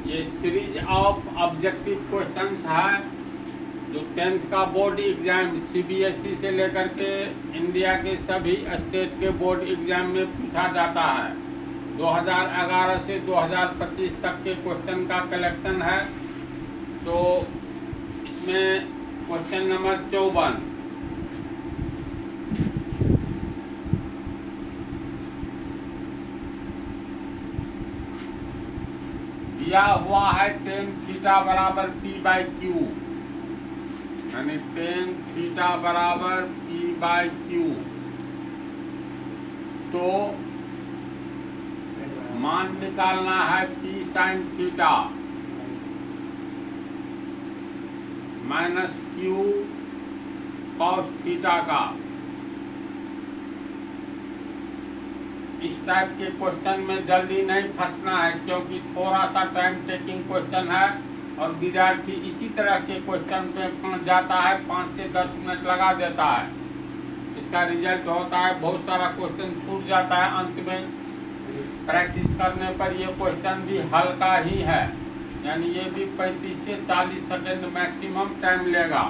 ये series of objective questions है जो 10th का बोर्ड एग्जाम सीबीएसई से लेकर के इंडिया के सभी स्टेट के बोर्ड एग्जाम में पूछा जाता है। 2011 से 2025 तक के क्वेश्चन का कलेक्शन है। तो इसमें क्वेश्चन नंबर 54 दिया हुआ है tan थीटा बराबर p बाई क्यू, यानी tan थीटा बराबर p बाई क्यू। तो मान निकालना है p sine theta minus Q cos theta का। इस टाइप के क्वेश्चन में जल्दी नहीं फंसना है, क्योंकि थोड़ा सा टाइम टेकिंग क्वेश्चन है और विद्यार्थी इसी तरह के क्वेश्चन पे फंस जाता है, 5 से 10 मिनट लगा देता है। इसका रिजल्ट होता है बहुत सारा क्वेश्चन छूट जाता है। अंत में प्रैक्टिस करने पर ये क्वेश्चन भी हल्का ही है, यानी ये भी 35 से 40 सेकेंड मैक्सिमम टाइम लेगा।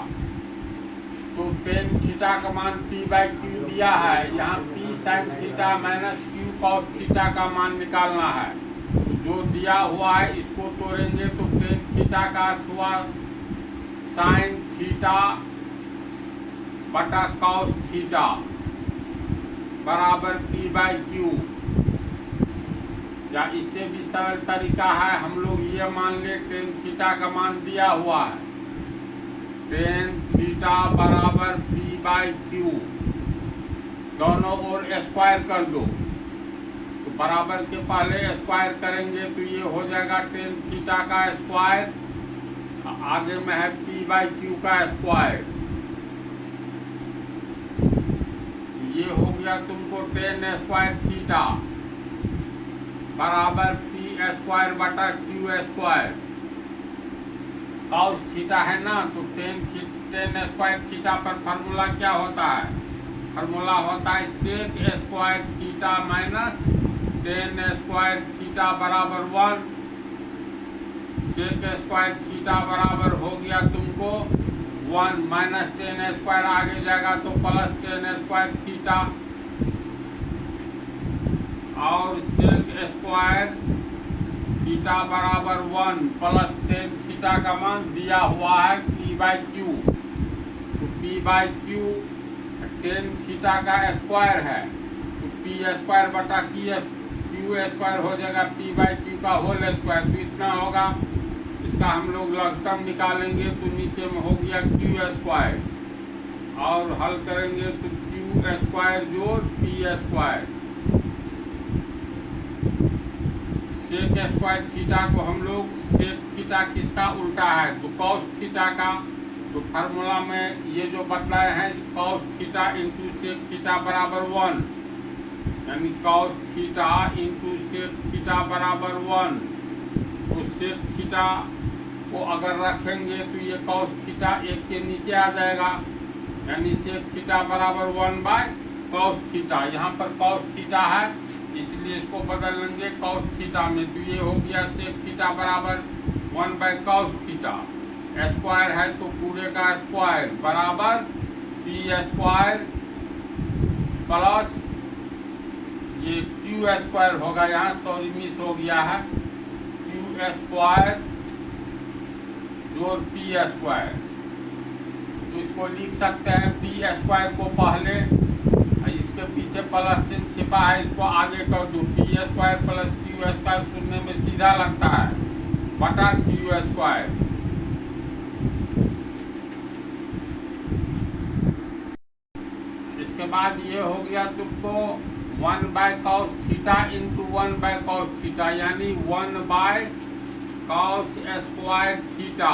तो tan थीटा का मान p बाई क्यू दिया है, यहाँ p sine theta minus Q cos theta का मान निकालना है। तो जो दिया हुआ है इसको तोड़ेंगे तो tan थीटा का अर्थ हुआ साइन थीटा बटा कॉस थीटा बराबर p बाई क्यू। या इससे भी सरल तरीका है, हम लोग ये मान ले tan थीटा का मान दिया हुआ है, tan थीटा बराबर p बाई क्यू, दोनों ओर स्क्वायर कर दो। तो बराबर के पहले स्क्वायर करेंगे तो ये हो जाएगा tan थीटा का स्क्वायर, आगे में है p बाई क्यू का स्क्वायर। ये हो गया तुमको tan स्क्वायर थीटा बराबर p स्क्वायर बटा क्यू स्क्वायर। कॉस थीटा है ना, तो tan स्क्वायर थीटा पर फार्मूला क्या होता है? फार्मूला होता है sec square theta minus tan square theta बराबर 1। सेक स्क्वायर थीटा बराबर हो गया तुमको 1 माइनस tan स्क्वायर आगे जाएगा तो प्लस tan स्क्वायर थीटा, और सेक स्क्वायर थीटा बराबर 1 प्लस tan थीटा का मान दिया हुआ है p बाई क्यू। तो p by Q tan theta का स्क्वायर है, तो p स्क्वायर बटा क्यू स्क्वायर हो जाएगा p बाई क्यू का होल स्क्वायर। तो इतना होगा, इसका हम लोग लघुत्तम निकालेंगे तो नीचे में हो गया क्यू स्क्वायर, और हल करेंगे तो क्यू स्क्वायर जोड़ p square. Sec square theta को हम लोग, सेक थीटा किसका उल्टा है तो कॉस थीटा का। तो फार्मूला में ये जो बतलाए हैं cos theta into sec theta बराबर 1, यानी cos theta into sec theta बराबर 1। तो सेक थीटा को अगर रखेंगे तो ये कॉस थीटा 1 के नीचे आ जाएगा, यानी सेक थीटा बराबर 1 बाय कॉस थीटा। यहाँ पर कॉस थीटा है इसलिए इसको बदल लेंगे कॉस थीटा में। तो ये हो गया सेक थीटा बराबर 1 बाई कॉस थीटा। स्क्वायर है तो पूरे का स्क्वायर बराबर p स्क्वायर प्लस ये क्यू स्क्वायर होगा, यहाँ सॉरी मिस हो गया है, क्यू स्क्वायर जोड़ p स्क्वायर। तो इसको लिख सकते हैं p स्क्वायर को पहले, इसके पीछे प्लस चिन्ह छिपा है, इसको आगे कर दो, p square plus Q square सुनने में सीधा लगता है, बटा क्यू स्क्वायर। इसके बाद ये हो गया तुमको 1 by cos theta into 1 by cos theta, यानी 1 बाय कॉस स्क्वायर थीटा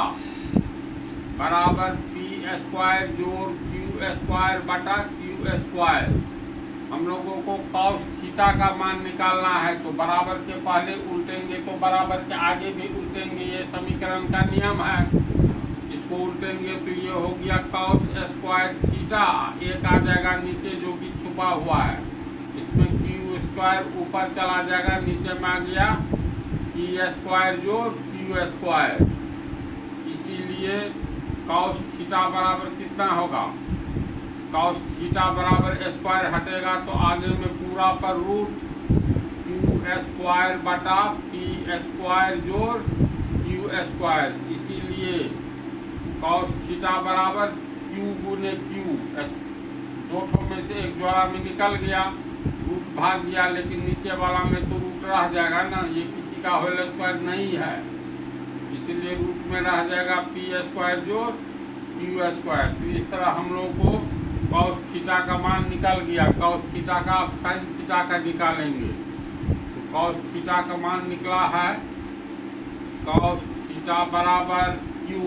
बराबर p स्क्वायर जोड़ क्यू स्क्वायर बटा क्यू स्क्वायर। हम लोगों को कॉस थीटा का मान निकालना है, तो बराबर के पहले उल्टेंगे तो बराबर के आगे भी उल्टेंगे, ये समीकरण का नियम है। इसको उल्टेंगे तो ये हो गया कॉस स्क्वायर थीटा, एक आ जाएगा नीचे जो कि छुपा हुआ है, इसमें क्यू स्क्वायर ऊपर चला जाएगा, नीचे में आ गया p स्क्वायर जोड़ क्यू स्क्वायर। इसीलिए कॉस थीटा बराबर कितना होगा, कॉस थीटा बराबर स्क्वायर हटेगा तो आगे में पूरा पर रूट क्यू स्क्वायर बटा पी स्क्वायर जोड़ क्यू स्क्वायर। इसीलिए कॉस थीटा बराबर क्यू गुने क्यू, दो ठो में से एक जोड़ा में निकल गया, रूट भाग गया, लेकिन नीचे वाला में तो रूट रह जाएगा ना, ये किसी का होल स्क्वायर नहीं है, इसलिए रूट में रह जाएगा पी स्क्वायर जोड़ क्यू स्क्वायर। तो इस तरह हम लोग को कॉस थीटा का मान निकल गया। कॉस थीटा का आप साइन थीटा का निकालेंगे, तो कॉस थीटा का मान निकला है कॉस थीटा बराबर क्यू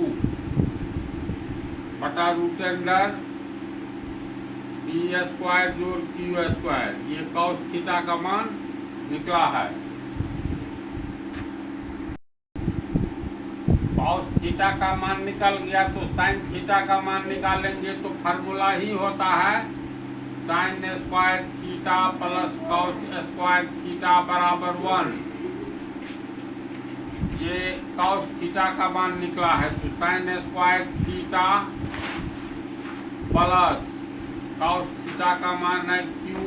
बटा रूट अंडर पी स्क्वायर जोड़ क्यू स्क्वायर। ये कॉस थीटा का मान निकला है। कॉस थीटा का मान निकल गया तो साइन थीटा का मान निकालेंगे, तो फार्मूला ही होता है sign square theta plus cos square theta बराबर 1। ये कॉस थीटा का मान निकला है, तो sine square theta plus cos theta का मान है क्यू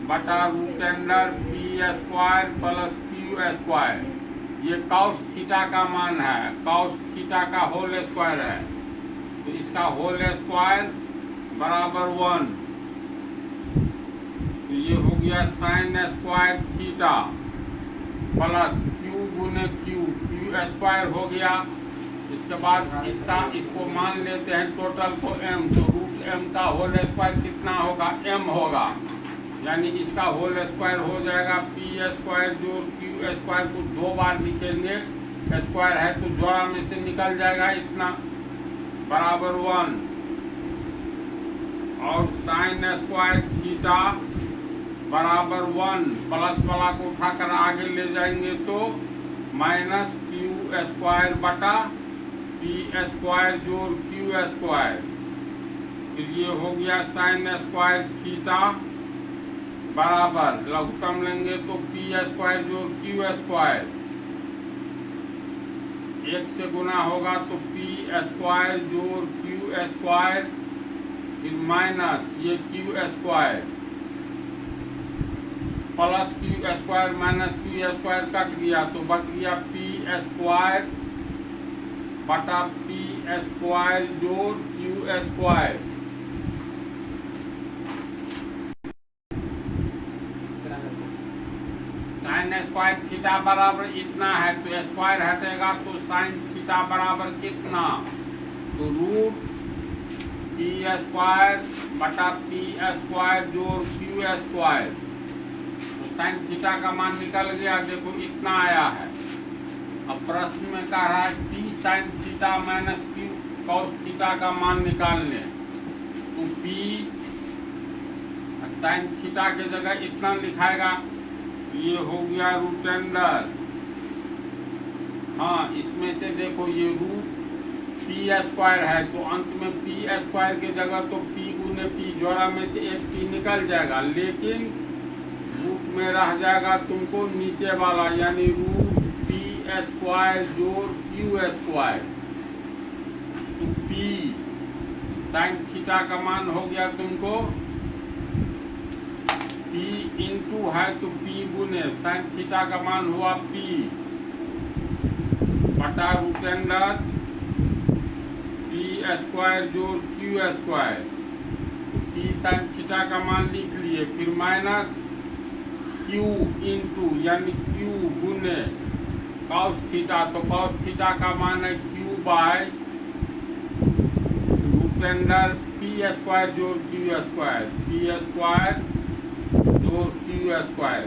बटा root under P square plus Q square. ये कॉस थीटा का मान है, कॉस थीटा का होल स्क्वायर है, तो इसका होल स्क्वायर बराबर 1। तो ये हो गया sign square theta plus Q गुने क्यू, क्यू स्क्वायर हो गया। इसके बाद इसको मान लेते हैं टोटल को m, तो रूट m का होल स्क्वायर कितना होगा, m होगा, यानी इसका होल स्क्वायर हो जाएगा पी स्क्वायर जोड़ क्यू स्क्वायर को दो बार लिखेंगे, स्क्वायर है तो जोड़ा में से निकल जाएगा इतना बराबर 1। और साइन स्क्वायर थीटा बराबर 1, प्लस वाला को उठाकर आगे ले जाएंगे तो माइनस क्यू स्क्वायर बटा पी स्क्वायर जोड़ क्यू स्क्वायर। फिर ये हो गया साइन स्क्वायर थीटा बराबर लघुत्तम लेंगे तो पी स्क्वायर जोड़ क्यू स्क्वायर, एक से गुना होगा तो पी स्क्वायर जोड़ क्यू स्क्वायर, फिर माइनस ये Q square plus Q square minus Q square cut गया तो बच गया पी स्क्वायर बटा पी स्क्वायर जोड़ Q square. Sine square theta बराबर इतना है, तो स्क्वायर हटेगा तो साइन थीटा बराबर कितना, तो रूट पी स्क्वायर बटा पी स्क्वायर जोड़ क्यू स्क्वायर। तो साइन थीटा का मान निकल गया, देखो इतना आया है। अब प्रश्न में कह रहा है T sine theta minus Q cos theta का मान निकालने, तो पी साइन थीटा के जगह इतना लिखाएगा, ये हो गया रूट अंडर, हाँ इसमें से देखो ये रूट पी स्क्वायर है तो अंत में पी स्क्वायर की जगह तो पी गुने पी जोड़ा में से एक पी निकल जाएगा, लेकिन रूट में रह जाएगा तुमको नीचे वाला यानी रूट पी स्क्वायर जोड़ क्यू स्क्वायर। तो पी साइन थीटा का मान हो गया तुमको P इंटू है तो P गुने साइन थीटा का मान हुआ P बटा रूट अंडर P स्क्वायर जोड़ Q स्क्वायर। तो P साइन थीटा का मान लिख लिए, फिर माइनस Q इंटू यानी Q गुने कॉस थीटा, तो कॉस थीटा का मान है Q by root under P square जोड़ Q स्क्वायर, P स्क्वायर जोड़ क्यू स्क्वायर।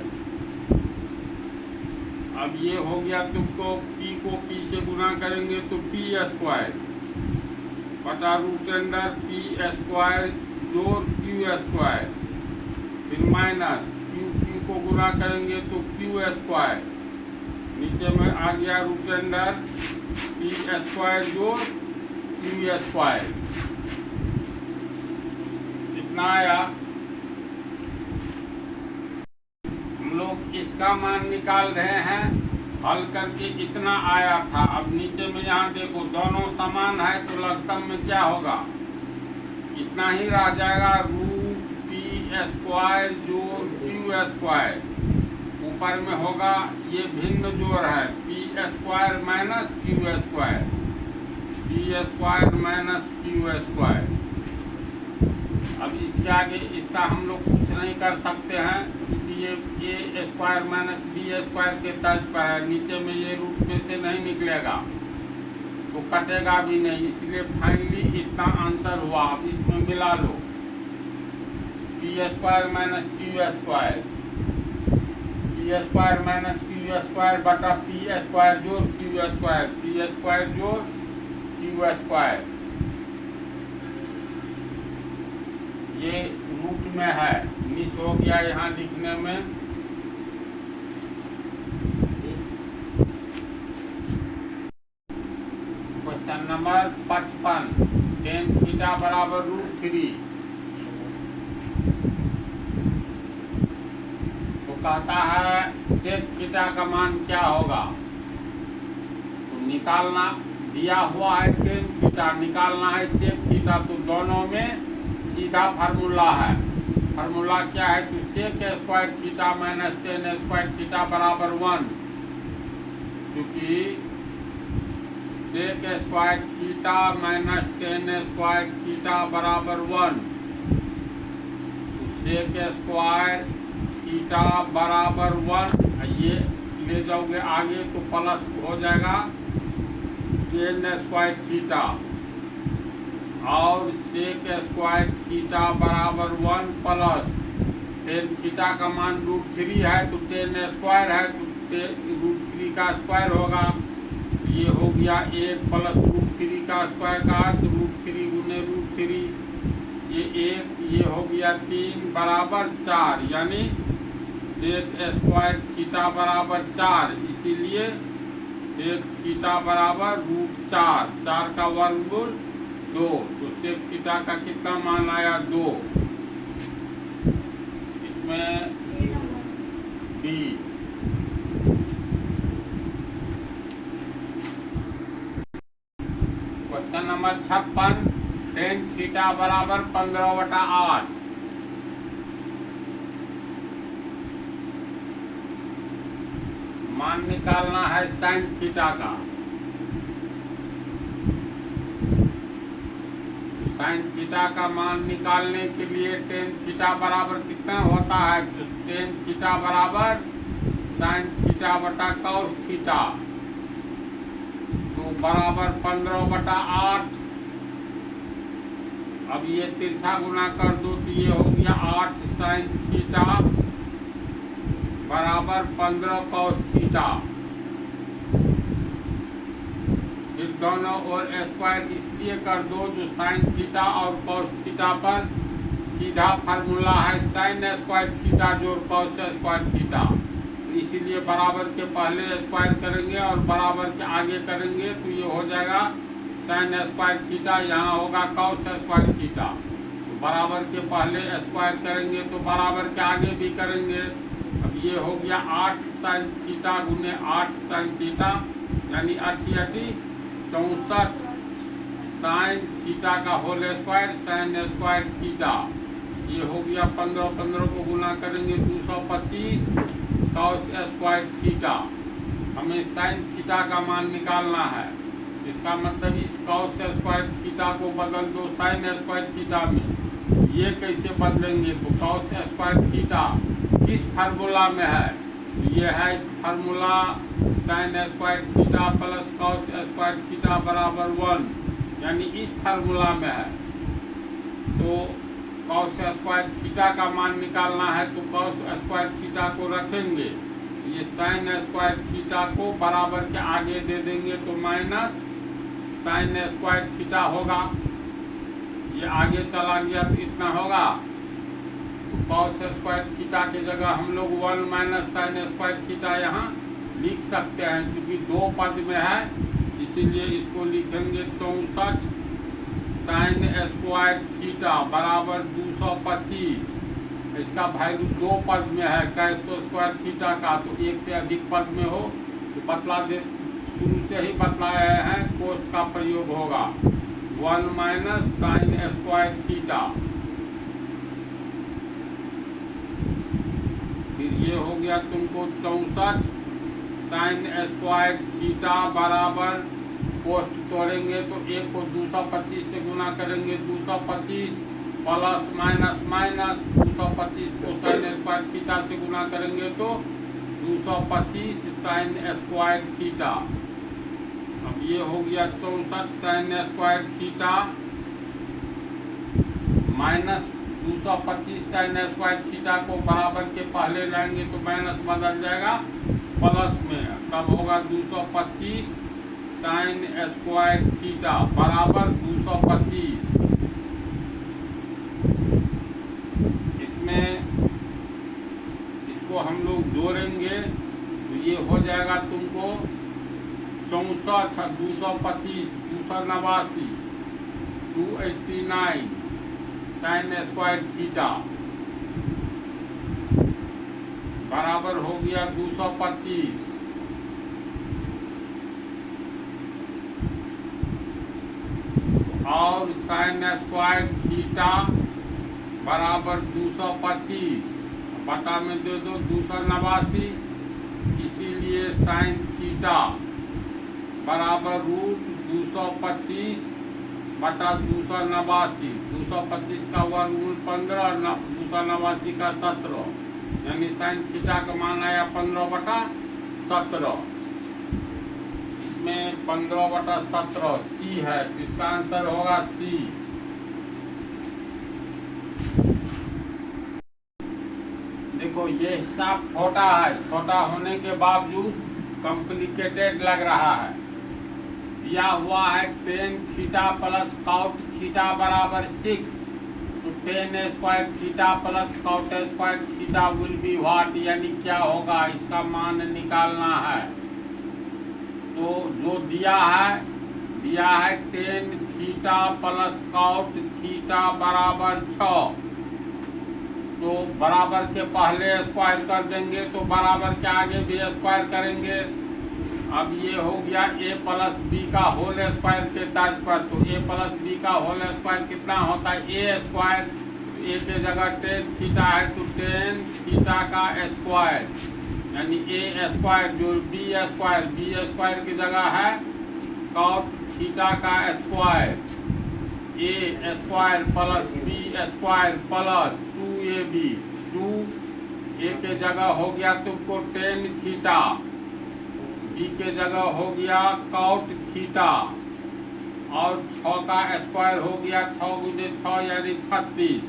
अब ये हो गया तुमको P को P से गुना करेंगे तो P स्क्वायर बटा रूट अंडर P स्क्वायर जोड़ क्यू स्क्वायर, फिर माइनस Q को गुना करेंगे तो क्यू स्क्वायर, नीचे में आ गया रूट अंडर P स्क्वायर जोड़ क्यू स्क्वायर, इतना आया। हम लोग इसका मान निकाल रहे हैं हल करके इतना आया था। अब नीचे में यहाँ देखो दोनों समान है तो लघुत्तम में क्या होगा, इतना ही रह जाएगा, रूट पी स्क्वायर जोड़ क्यू स्क्वायर। ऊपर में होगा ये भिन्न जोड़ है, P square minus Q square, P square minus Q square. अब इसके आगे इसका हम लोग कुछ नहीं कर सकते हैं क्योंकि ये ए स्क्वायर माइनस बी स्क्वायर के तर्ज पर है, नीचे में ये रूट में से नहीं निकलेगा तो कटेगा भी नहीं, इसलिए फाइनली इतना आंसर हुआ। अब इसमें मिला लो, P square minus Q square, P square minus Q square बटा पी स्क्वायर जोड़ क्यू स्क्वायर, पी स्क्वायर जोड़ क्यू स्क्वायर। ये रूट में है, मिस हो गया यहाँ लिखने में। क्वेश्चन नंबर 55, टेन थीटा बराबर रूट 3। तो कहता है सेक थीटा का मान क्या होगा, तो निकालना दिया हुआ है टेन थीटा, निकालना है सेक थीटा, तो दोनों में सीधा फार्मूला है। फार्मूला क्या है, तो sec square theta minus tan square theta बराबर 1, क्योंकि sec square theta minus tan square theta बराबर 1, तो सेक स्क्वायर थीटा बराबर 1, ये ले जाओगे आगे तो प्लस हो जाएगा टेन स्क्वायर थीटा, और सेक स्क्वायर थीटा बराबर 1 प्लस टेन थीटा का मान रूट 3 है तो टेन स्क्वायर है तो रूट 3 का स्क्वायर होगा, ये हो गया 1 प्लस रूट 3 का स्क्वायर का अर्थ रूट 3 गुने रूट 3, ये 1, ये हो गया 3 बराबर 4, यानी सेक स्क्वायर थीटा बराबर 4, इसीलिए सेक थीटा बराबर रूट 4, 4 का वर्गमूल 2, तो सेक थीटा का कितना मान आया 2, इसमें D. Question number 56, ten theta बराबर 15/8। मान निकालना है साइन थीटा का। साइन थीटा का मान निकालने के लिए टेन थीटा बराबर कितना होता है, तो टेन थीटा बराबर साइन थीटा बटा कॉस थीटा, तो बराबर 15/8। अब ये तिरछा गुना कर दो तो ये हो गया 8 साइन थीटा बराबर 15 कॉस थीटा। फिर दोनों ओर स्क्वायर इसलिए कर दो जो साइन थीटा और कॉस थीटा पर सीधा फार्मूला है साइन स्क्वायर थीटा जोड़ कॉस स्क्वायर थीटा, इसीलिए बराबर के पहले स्क्वायर करेंगे और बराबर के आगे करेंगे तो ये हो जाएगा साइन स्क्वायर थीटा, यहाँ होगा कॉस स्क्वायर थीटा। तो बराबर के पहले स्क्वायर करेंगे तो बराबर के आगे भी करेंगे। अब ये हो गया 8 साइन थीटा गुने 8 साइन थीटा, यानी 8 64 साइन थीटा का whole square sine square theta, ये हो गया 15 को गुना करेंगे 225 कॉस स्क्वायर थीटा। हमें साइन थीटा का मान निकालना है, इसका मतलब इस कॉस स्क्वायर थीटा को बदल दो साइन स्क्वायर थीटा में। ये कैसे बदलेंगे, तो कॉस स्क्वायर थीटा किस फार्मूला में है, तो ये है formula sign square theta plus cos square theta बराबर 1, यानी इस फार्मूला में है। तो कॉस स्क्वायर थीटा का मान निकालना है तो कॉस स्क्वायर थीटा को रखेंगे, ये साइन स्क्वायर थीटा को बराबर के आगे दे देंगे तो माइनस साइन स्क्वायर थीटा होगा, ये आगे चला गया तो इतना होगा। तो कॉस स्क्वायर थीटा की जगह हम लोग 1 माइनस साइन स्क्वायर थीटा यहाँ लिख सकते हैं, क्योंकि 2 पद में है इसीलिए इसको लिखेंगे 64 साइन स्क्वायर थीटा बराबर 225। इसका वैल्यू 2 पद में है कैस स्क्वायर थीटा का, तो 1 से अधिक पद में हो तो बतला दे, शुरू से ही बतलाया है, कोस का प्रयोग होगा 1 माइनस साइन स्क्वायर थीटा। फिर ये हो गया तुमको 64 साइन स्क्वायर थीटा बराबर, पोस्ट तोड़ेंगे तो 1 को 225 से गुना करेंगे, 225 प्लस माइनस माइनस 225 को साइन स्क्वायर थीटा से गुना करेंगे तो 225 साइन स्क्वायर थीटा। अब ये हो गया 64 sign square theta minus 225 sign square theta को बराबर के पहले लाएंगे तो माइनस बदल जाएगा प्लस में, तब होगा 225 साइन स्क्वायर थीटा बराबर 225। इसमें इसको हम लोग जोड़ेंगे तो ये हो जाएगा तुमको 64 225 289 289 साइन स्क्वायर थीटा बराबर हो गया 225। और साइन स्क्वायर थीटा बराबर 225, पता में दे दो 289, इसीलिए साइन थीटा बराबर रूट 225 बटा 289। 225 का वर्गमूल 15, 289 का 17, यानी साइन थीटा का मान आया 15 बटा 17। इसमें 15 बटा 17 सी है, तो इसका आंसर होगा सी। देखो ये हिसाब छोटा है, छोटा होने के बावजूद कॉम्प्लिकेटेड लग रहा है। दिया हुआ है tan theta plus cot theta बराबर 6, तो tan square theta plus cot square theta will be what, यानी क्या होगा, इसका मान निकालना है। तो जो दिया है tan theta plus cot theta बराबर 6, तो बराबर के पहले स्क्वायर कर देंगे तो बराबर के आगे भी स्क्वायर करेंगे। अब ये हो गया a प्लस बी का होल स्क्वायर के तर्ज पर, तो a प्लस बी का होल स्क्वायर कितना होता है, a स्क्वायर। a के जगह टेन थीटा है तो टेन थीटा का स्क्वायर, यानी a स्क्वायर जो b स्क्वायर की जगह है कॉट थीटा का square, a square plus b square plus 2ab, 2a के जगह हो गया तुमको टेन थीटा, बी के जगह हो गया कॉट थीटा, और 6 का स्क्वायर हो गया 6 गुने 6 यानी 36।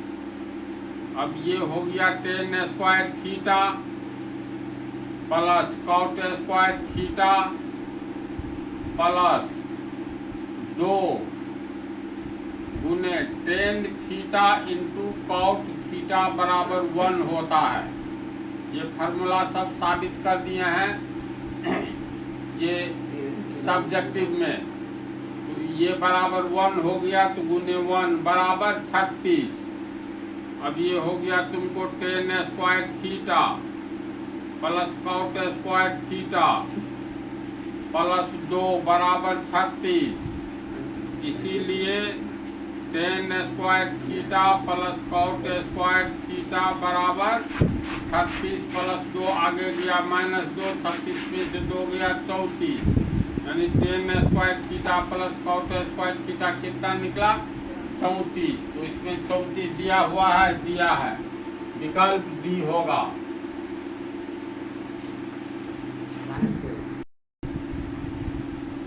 अब ये हो गया tan square theta plus cot square theta plus 2 गुने tan theta into cot theta बराबर 1 होता है। ये फार्मूला सब साबित कर दिए हैं ये सब्जेक्टिव में, तो ये बराबर 1 हो गया तो गुने 1 बराबर 36। अब ये हो गया तुमको tan square theta plus cot square theta plus 2 बराबर 36, इसीलिए tan square theta plus cot square theta बराबर 36 प्लस 2 आगे गया माइनस 2, 36 में से 2 गया 34, यानी tan square theta plus cot square theta कितना निकला 34। तो इसमें 34 दिया हुआ है, विकल्प डी होगा।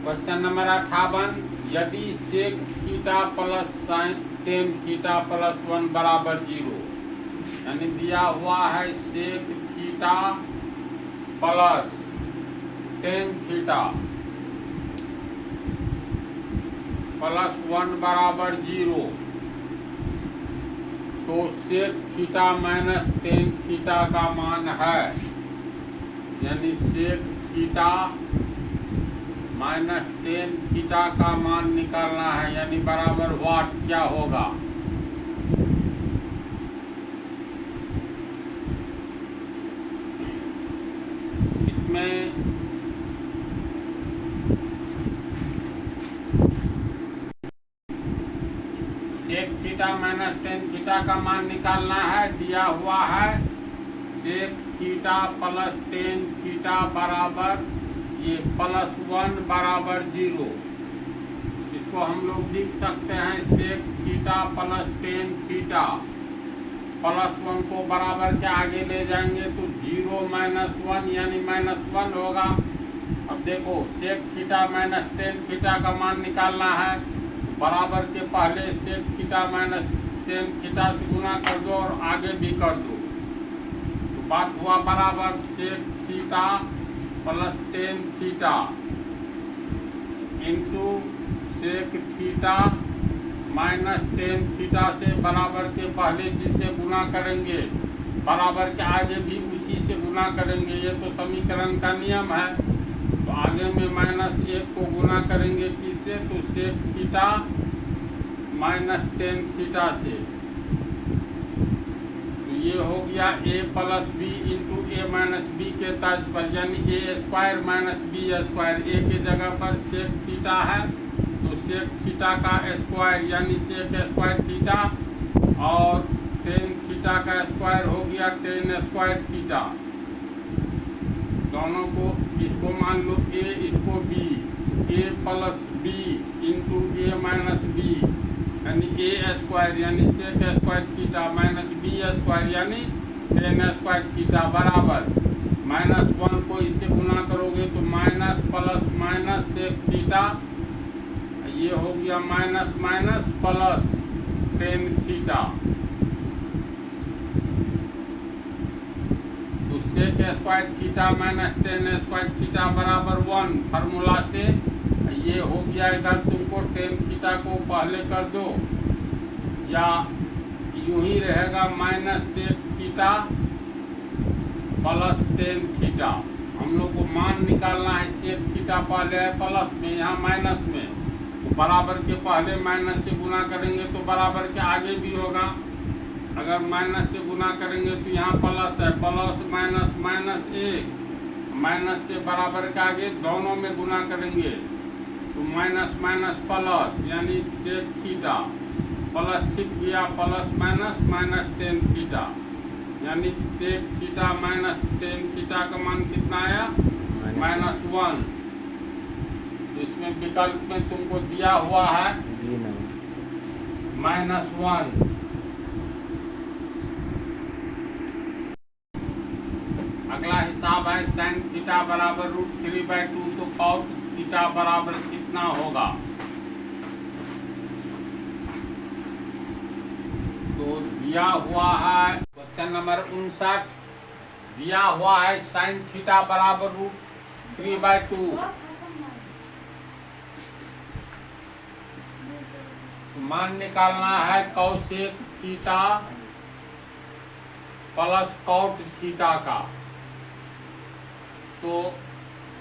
क्वेश्चन नंबर 58, यदि sec theta plus sine tan theta plus 1 बराबर 0, यानी दिया हुआ है sec theta plus tan theta plus 1 बराबर 0, तो sec theta minus tan theta का मान है, यानी sec theta minus tan theta का मान निकालना है, यानी बराबर व्हाट क्या होगा। इसमें माइनस टेन थीटा का मान निकालना है। दिया हुआ है sec theta plus tan theta बराबर ये +1 बराबर 0। इसको हम लोग लिख सकते हैं sec theta plus tan theta. +1 को बराबर के आगे ले जाएंगे तो 0 - 1 यानी -1 होगा। अब देखो sec theta minus tan theta का मान निकालना है। बराबर के पहले sec theta minus tan theta से गुना कर दो और आगे भी कर दो तो बात हुआ बराबर sec theta plus tan theta into sec theta minus tan theta से बराबर के पहले जिससे गुना करेंगे बराबर के आगे भी उसी से गुना करेंगे। ये तो समीकरण का नियम है। तो आगे में -1 को गुना करेंगे किससे तो sec theta minus tan theta से। तो ये हो गया a plus B into A minus B के तर्ज पर यानी a square minus B square. a के जगह पर सेक थीटा है तो सेक थीटा का स्क्वायर यानी सेक स्क्वायर थीटा और टेन थीटा का स्क्वायर हो गया टेन स्क्वायर थीटा। दोनों को इसको मान लो a इसको b a plus B into A minus B यानी a स्क्वायर यानी sec square theta minus B square यानी टेन स्क्वायर थीटा बराबर -1 को इससे गुना करोगे तो minus plus minus sec theta ये हो गया minus minus plus tan theta. तो sec square theta minus tan square theta बराबर 1 फार्मूला से ये हो गया। इधर तुमको टेन थीटा को पहले कर दो या यूं ही रहेगा minus sec theta plus tan theta. हम लोग को मान निकालना है सेक थीटा पहले है प्लस में यहाँ माइनस में तो बराबर के पहले माइनस से गुना करेंगे तो बराबर के आगे भी होगा। अगर माइनस से गुना करेंगे तो यहाँ प्लस है प्लस माइनस माइनस 1 माइनस से बराबर के आगे दोनों में गुना करेंगे तो माइनस माइनस प्लस यानी सेक थीटा प्लस छिप गया plus minus minus tan theta यानी sec theta minus tan theta का मान कितना आया -1। इसमें विकल्प में तुमको दिया हुआ है -1। अगला हिसाब है साइन थीटा बराबर √3/2 तो कॉट थीटा बराबर कितना होगा। तो दिया हुआ है क्वेश्चन नंबर 59 दिया हुआ है साइन थीटा बराबर √3/2। मान निकालना है cosec theta plus cot theta का। तो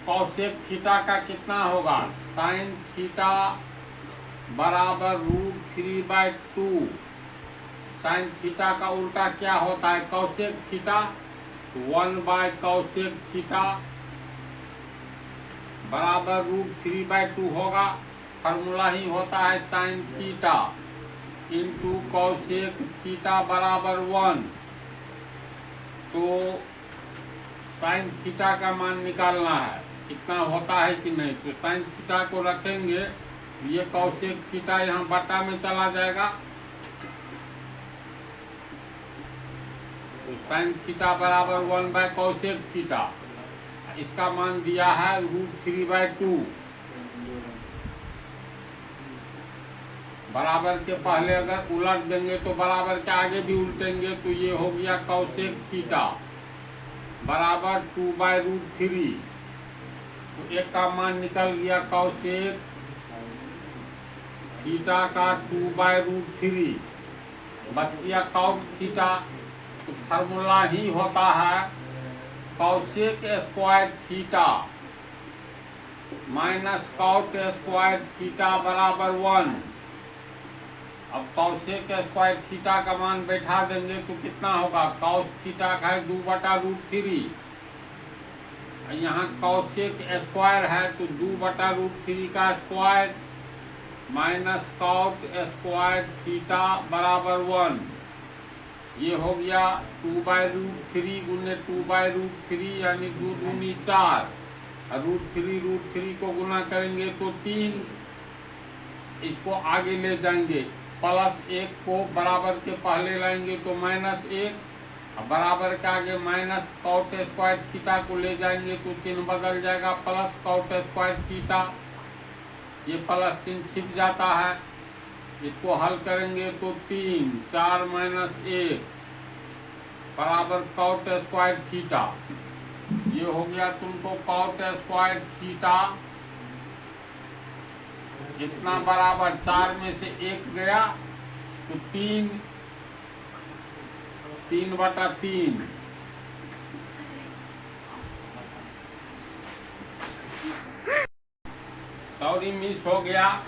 कौसेक थीटा का कितना होगा साइन थीटा बराबर √3/2। साइन थीटा का उल्टा क्या होता है कौसेक थीटा 1/कौसेक थीटा बराबर √3/2 होगा। फार्मूला ही होता है साइन थीटा इंटू कौसेक थीटा बराबर 1। तो साइन थीटा का मान निकालना है कितना होता है कि नहीं। तो साइन थीटा को रखेंगे ये कौसेक थीटा यहाँ बटा में चला जाएगा तो साइन थीटा बराबर 1/कौसेक थीटा। इसका मान दिया है √3/2। बराबर के पहले अगर उलट देंगे तो बराबर के आगे भी उल्टेंगे तो ये हो गया कौसेक थीटा बराबर 2/√3। तो एक का मान निकल गया कौसेक थीटा का 2/√3 बच गया कॉट थीटा। तो फार्मूला ही होता है cosec square theta minus cot square theta बराबर 1। अब कौसेक स्क्वायर थीटा का मान बैठा देंगे तो कितना होगा कॉस थीटा का है 2/√3। यहाँ कौसेक स्क्वायर है तो 2/√3 का square minus cot square theta बराबर 1। ये हो गया 2/√3 गुने 2/√3 यानी 2 दूनी 4। √3 को गुना करेंगे तो 3। इसको आगे ले जाएंगे, +1 को बराबर के पहले लाएंगे तो -1, बराबर के आगे माइनस कॉट स्क्वायर थीटा को ले जाएंगे तो चिन्ह बदल जाएगा, प्लस कॉट स्क्वायर थीटा। ये प्लस चिन्ह छिप जाता है। इसको हल करेंगे तो 3 4 - 1 बराबर कॉट स्क्वायर थीटा। ये हो गया तुमको कॉट स्क्वायर थीटा जितना बराबर 4 में से 1 गया तो 3/3। सॉरी मिस हो गया,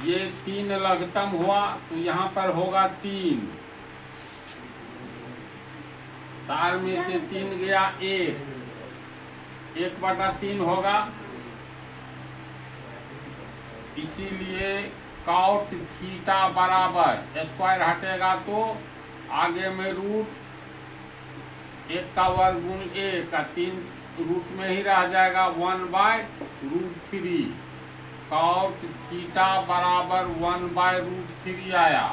ये 3 लघुत्तम हुआ तो यहाँ पर होगा 3। 4 में से 3 गया 1/3 होगा। इसीलिए कॉट थीटा बराबर स्क्वायर हटेगा तो आगे में √1 का वर्गमूल 1 का 3 रूट में ही रह जाएगा 1/√3। कॉट थीटा बराबर 1/√3 आया।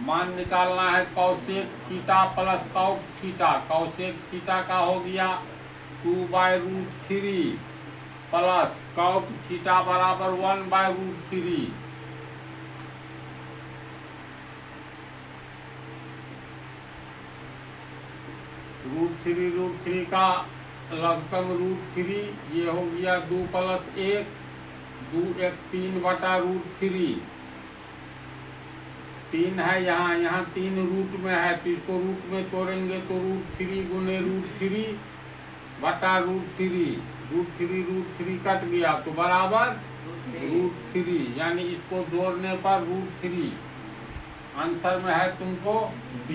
मान निकालना है cosec theta plus cot theta. Cosec theta का हो गया 2/√3 प्लस कॉट थीटा बराबर 1/√3। √3 का लघुत्तम √3, ये हो गया 2 + 1 2 1 3/√3। 3 है यहाँ 3 रूट में है तो इसको रूट में तोड़ेंगे तो √3 गुने √3/√3। √3 कट गया तो बराबर √3, यानी इसको जोड़ने पर √3। आंसर में है तुमको B।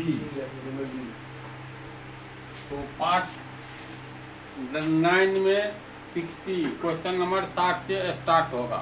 तो पार्ट 9 में 60 क्वेश्चन नंबर 60 से स्टार्ट होगा।